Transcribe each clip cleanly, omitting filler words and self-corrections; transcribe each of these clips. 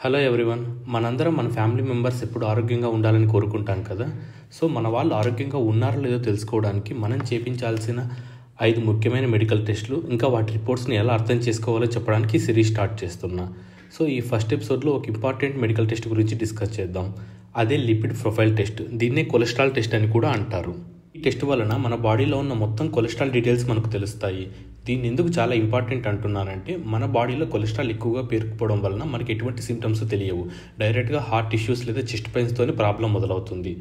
Hello everyone, మనందరం మన family members ఎప్పుడు ఆరోగ్యంగా ఉండాలని కోరుకుంటాం కదా. సో మన వాళ్ళు ఆరోగ్యంగా ఉన్నారో లేదో తెలుసుకోవడానికి మనం చేయించాల్సిన 5 ముఖ్యమైన మెడికల్ టెస్టులు, ఇంకా వాటి రిపోర్ట్స్ని ఎలా అర్థం చేసుకోవాలో చెప్పడానికి సిరీస్ స్టార్ట్ చేస్తున్నా. సో ఈ ఫస్ట్ ఎపిసోడ్లో ఒక ఇంపార్టెంట్ మెడికల్ టెస్ట్ గురించి డిస్కస్ చేద్దాం. అదే లిపిడ్ ప్రొఫైల్ టెస్ట్. దీన్నే కొలెస్ట్రాల్ టెస్ట్ అని కూడా అంటారు. ఈ టెస్ట్ వలన మన బాడీలో ఉన్న మొత్తం కొలెస్ట్రాల్ డీటెయిల్స్ మనకు తెలుస్తాయి. దీన్ని ఎందుకు చాలా ఇంపార్టెంట్ అంటున్నానంటే, మన బాడీలో కొలెస్ట్రాల్ ఎక్కువగా పేరుకుపోవడం వలన మనకి ఎటువంటి సిమ్టమ్స్ తెలియవు. డైరెక్ట్గా హార్ట్ ఇష్యూస్ లేదా చెస్ట్ పెయిన్స్తోనే ప్రాబ్లం మొదలవుతుంది.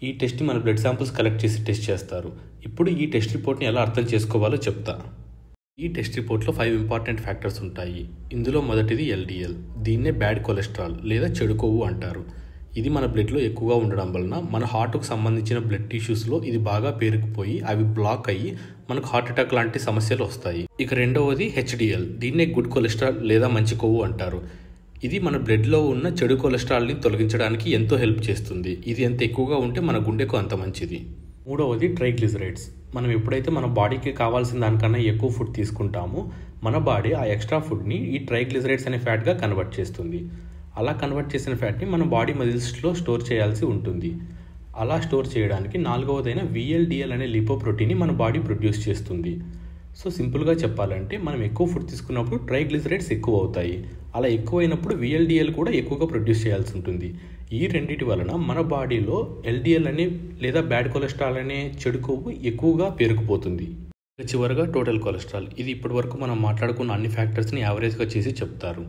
ఈ టెస్ట్ని మన బ్లడ్ శాంపుల్స్ కలెక్ట్ చేసి టెస్ట్ చేస్తారు. ఇప్పుడు ఈ టెస్ట్ రిపోర్ట్ని ఎలా అర్థం చేసుకోవాలో చెప్తా. ఈ టెస్ట్ రిపోర్ట్లో 5 ఇంపార్టెంట్ ఫ్యాక్టర్స్ ఉంటాయి. ఇందులో మొదటిది LDL. దీన్నే బ్యాడ్ కొలెస్ట్రాల్ లేదా చెడు కొవ్వు అంటారు. ఇది మన బ్లడ్లో ఎక్కువగా ఉండడం వలన మన హార్ట్కు సంబంధించిన బ్లడ్ టిష్యూస్లో ఇది బాగా పేరుకుపోయి అవి బ్లాక్ అయ్యి మనకు హార్ట్ అటాక్ లాంటి సమస్యలు వస్తాయి. ఇక రెండవది HDL. దీన్నే గుడ్ కొలెస్ట్రాల్ లేదా మంచి కొవ్వు అంటారు. ఇది మన బ్లడ్లో ఉన్న చెడు కొలెస్ట్రాల్ని తొలగించడానికి ఎంతో హెల్ప్ చేస్తుంది. ఇది ఎంత ఎక్కువగా ఉంటే మన గుండెకు అంత మంచిది. మూడవది ట్రైగ్లిజరైడ్స్. మనం ఎప్పుడైతే మన బాడీకి కావాల్సిన దానికన్నా ఎక్కువ ఫుడ్ తీసుకుంటామో మన బాడీ ఆ ఎక్స్ట్రా ఫుడ్ని ఈ ట్రైగ్లిజరైడ్స్ అనే ఫ్యాట్గా కన్వర్ట్ చేస్తుంది. అలా కన్వర్ట్ చేసిన ఫ్యాట్ని మన బాడీ మజిల్స్లో స్టోర్ చేయాల్సి ఉంటుంది. అలా స్టోర్ చేయడానికి నాలుగవదైన VLDL అనే లిపోప్రోటీన్ని మన బాడీ ప్రొడ్యూస్ చేస్తుంది. సో సింపుల్గా చెప్పాలంటే, మనం ఎక్కువ ఫుడ్ తీసుకున్నప్పుడు ట్రైగ్లిజరైడ్స్ ఎక్కువ అవుతాయి. అలా ఎక్కువైనప్పుడు VLDL కూడా ఎక్కువగా ప్రొడ్యూస్ చేయాల్సి ఉంటుంది. ఈ రెండింటి వలన మన బాడీలో LDL అనే లేదా బ్యాడ్ కొలెస్ట్రాల్ అనే చెడు కొవ్వు ఎక్కువగా పేరుకుపోతుంది. చివరగా టోటల్ కొలెస్ట్రాల్. ఇది ఇప్పటివరకు మనం మాట్లాడుకున్న అన్ని ఫ్యాక్టర్స్ని యావరేజ్గా చేసి చెప్తారు.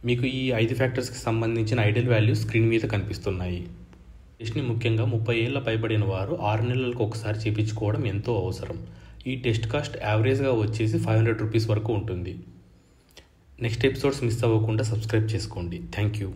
మీకు ఈ 5 ఫ్యాక్టర్స్కి సంబంధించిన ఐడియల్ వాల్యూస్ స్క్రీన్ మీద కనిపిస్తున్నాయి. టెస్ట్ని ముఖ్యంగా 30 ఏళ్ల పైబడిన వారు 6 నెలలకు ఒకసారి చేయించుకోవడం ఎంతో అవసరం. ఈ టెస్ట్ కాస్ట్ యావరేజ్గా వచ్చేసి 500 రూపీస్ వరకు ఉంటుంది. నెక్స్ట్ ఎపిసోడ్స్ మిస్ అవ్వకుండా సబ్స్క్రైబ్ చేసుకోండి. Thank you.